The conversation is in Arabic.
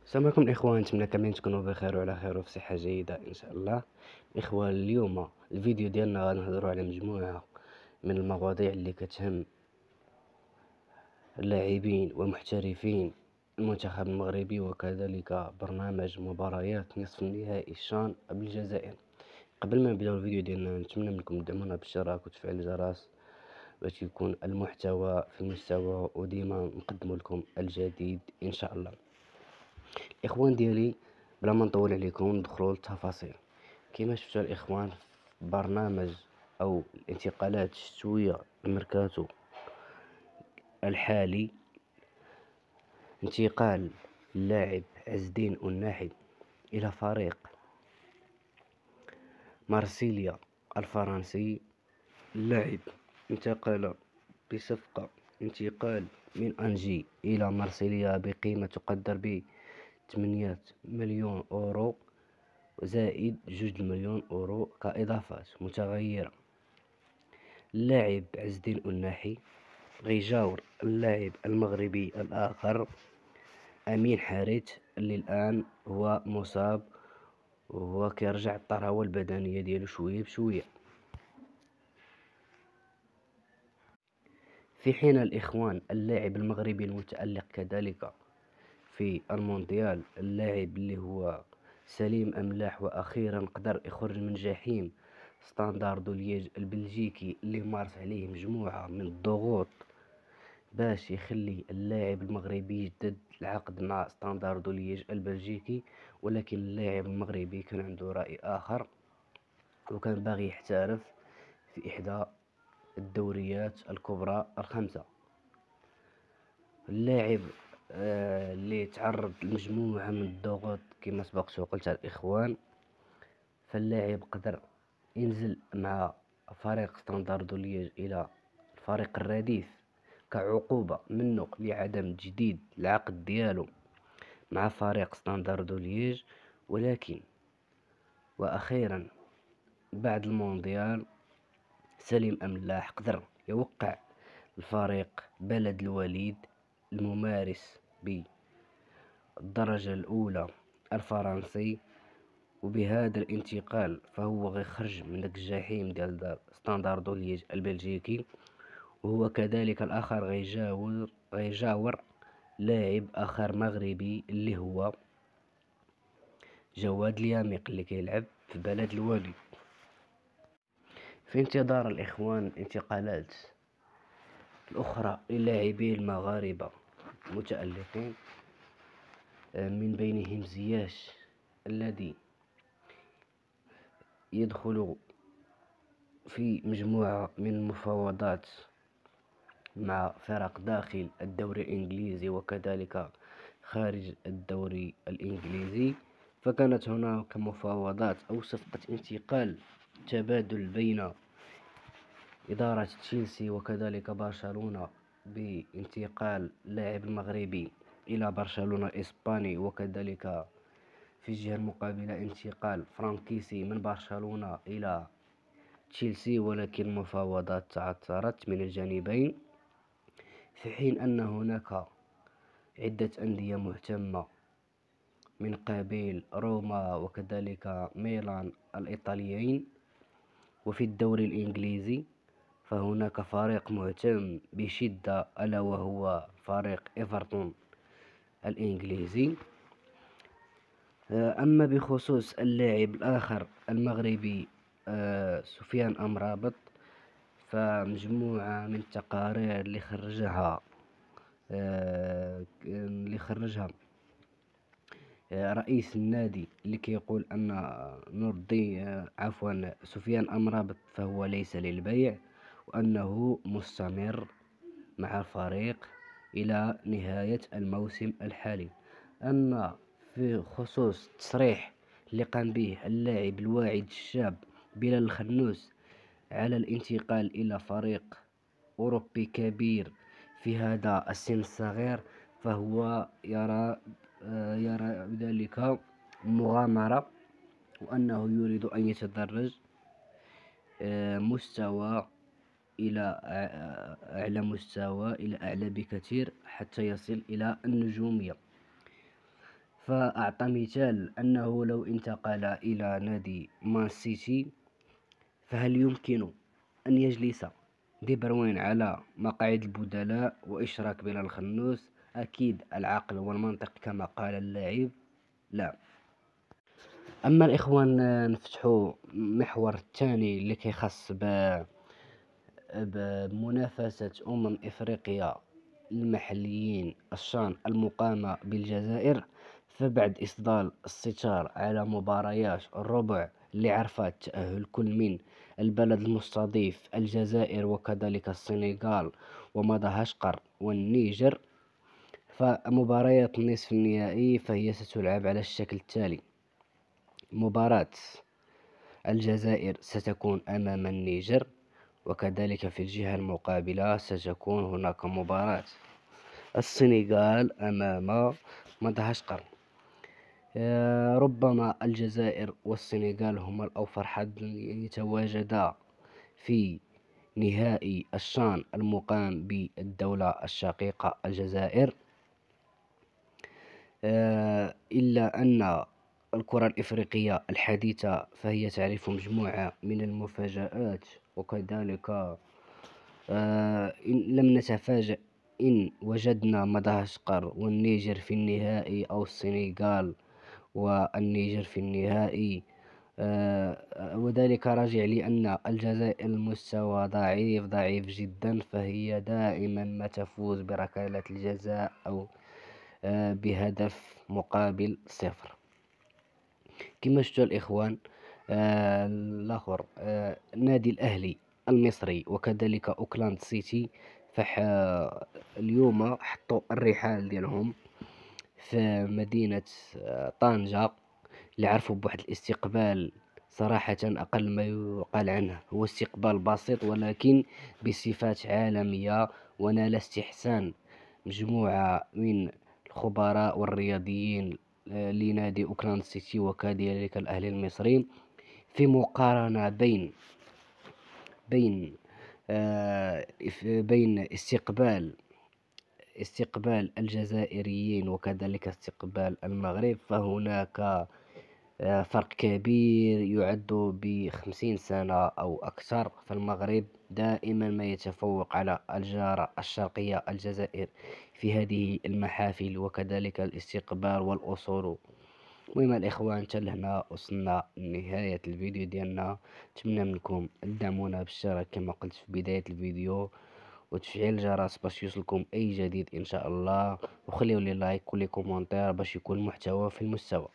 السلام عليكم الاخوان، نتمنى كاملين تكونوا بخير وعلى خير وفي صحه جيده ان شاء الله. الاخوان، اليوم الفيديو ديالنا غنهضروا على مجموعه من المواضيع اللي كتهم اللاعبين ومحترفين المنتخب المغربي، وكذلك برنامج مباريات نصف النهائي الشان بالجزائر. قبل ما نبداو الفيديو ديالنا، نتمنى منكم تدعمونا بالاشتراك وتفعيل الجرس باش يكون المحتوى في المستوى، وديما نقدم لكم الجديد ان شاء الله. الاخوان ديالي، بلا ما نطول عليكم ندخلوا للتفاصيل. كما شفتوا الاخوان، في برنامج او الانتقالات الشتويه الميركاتو الحالي، انتقال اللاعب عز الدين الناحي الى فريق مارسيليا الفرنسي. اللاعب انتقل بصفقة انتقال من أنجي إلى مارسيليا بقيمة تقدر ب 8 مليون أورو، زائد 2 مليون أورو كإضافات متغيرة. اللاعب عز الدين الناحي غيجاور اللاعب المغربي الآخر أمين حارث، اللي الآن هو مصاب وهو كيرجع الطراوة البدنية ديالو شوية بشوية. في حين الإخوان، اللاعب المغربي المتألق كذلك في المونديال، اللاعب اللي هو سليم أملاح، وأخيرا قدر يخرج من جحيم ستانداردو ليج البلجيكي اللي مارس عليه مجموعة من الضغوط باش يخلي اللاعب المغربي يجدد العقد مع ستانداردو ليج البلجيكي. ولكن اللاعب المغربي كان عنده رأي آخر، وكان باغي يحترف في إحدى الدوريات الكبرى الخمسة. اللاعب اللي تعرض لمجموعة من الضغوط كما سبقت وقلت الإخوان، فاللاعب قدر ينزل مع فريق ستانداردو ليج إلى الفريق الرديف كعقوبة منه لعدم تجديد العقد ديالو مع فريق ستانداردو ليج. ولكن وأخيرا بعد المونديال، سليم أملاح قدر يوقع الفريق بلد الوليد الممارس بالدرجة الأولى الفرنسي، وبهذا الانتقال فهو غيخرج من داك الجحيم ديال ستانداردو ليج البلجيكي. وهو كذلك الآخر غيجاور لاعب آخر مغربي اللي هو جواد الياميق اللي كيلعب في بلد الوليد. في انتظار الإخوان الانتقالات الأخرى للاعبين المغاربة متألقين، من بينهم زياش الذي يدخل في مجموعة من المفاوضات مع فرق داخل الدوري الإنجليزي وكذلك خارج الدوري الإنجليزي. فكانت هناك مفاوضات أو صفقة انتقال تبادل بين إدارة تشيلسي وكذلك برشلونة بانتقال لاعب المغربي إلى برشلونة الإسباني، وكذلك في الجهة المقابلة انتقال فرانكيسي من برشلونة إلى تشيلسي. ولكن المفاوضات تعثرت من الجانبين، في حين أن هناك عدة أندية مهتمة من قبيل روما وكذلك ميلان الإيطاليين. وفي الدوري الإنجليزي فهناك فريق مهتم بشدة، ألا وهو فريق إيفرتون الإنجليزي. أما بخصوص اللاعب الآخر المغربي سفيان أمرابط، فمجموعة من التقارير اللي خرجها رئيس النادي اللي كيقول أن سفيان أمرابط فهو ليس للبيع، وأنه مستمر مع الفريق إلى نهاية الموسم الحالي. أما في خصوص التصريح اللي قام به اللاعب الواعد الشاب بلال الخنوس على الانتقال إلى فريق أوروبي كبير في هذا السن الصغير، فهو يرى ذلك مغامرة، وأنه يريد أن يتدرج مستوى إلى أعلى مستوى، إلى أعلى بكثير، حتى يصل إلى النجومية. فأعطى مثال أنه لو انتقل إلى نادي مان سيتي، فهل يمكن أن يجلس دي بروين على مقاعد البدلاء وإشراك بلال الخنوس؟ أكيد العقل والمنطق كما قال اللاعب لا. أما الإخوان، نفتحوا محور الثاني اللي كيخص بمنافسة إفريقيا المحليين الشان المقامة بالجزائر. فبعد إصدار الستار على مباريات الربع اللي عرفت تأهل كل من البلد المستضيف الجزائر وكذلك السنغال ومدغشقر والنيجر، فمباريات النصف النهائي فهي ستلعب على الشكل التالي: مباراة الجزائر ستكون أمام النيجر، وكذلك في الجهة المقابلة ستكون هناك مباراة السنغال أمام مدغشقر. ربما الجزائر والسنغال هما الأوفر حظا يتواجدا في نهائي الشان المقام بالدولة الشقيقة الجزائر، إلا أن الكرة الإفريقية الحديثة فهي تعرف مجموعة من المفاجآت، وكذلك إن لم نتفاجأ إن وجدنا مدغشقر والنيجر في النهائي أو السنغال والنيجر في النهائي، وذلك راجع لأن الجزائر المستوى ضعيف جدا، فهي دائما ما تفوز بركلات الجزاء أو بهدف مقابل 0. كما شفتوا الإخوان، الآخر نادي الأهلي المصري وكذلك أوكلاند سيتي اليوم حطوا الرحال ديالهم في مدينة طنجة، اللي عرفوا بواحد الاستقبال صراحة أقل ما يقال عنه، هو استقبال بسيط ولكن بصفات عالمية، ونال استحسان مجموعة من الخبراء والرياضيين لنادي أوكلاند سيتي وكذلك الأهلي المصري، في مقارنة بين استقبال الجزائريين وكذلك استقبال المغرب، فهناك فرق كبير يعد ب50 سنة أو أكثر. فالمغرب دائما ما يتفوق على الجارة الشرقية الجزائر في هذه المحافل وكذلك الاستقبال والأصول. المهم الإخوان، حتى لهنا وصلنا لنهاية الفيديو ديالنا. نتمنى منكم تدعمونا بالاشتراك كما قلت في بداية الفيديو، وتفعيل الجرس باش يوصلكم أي جديد إن شاء الله، وخليوا لي لايك ولي كومنتير باش يكون المحتوى في المستوى.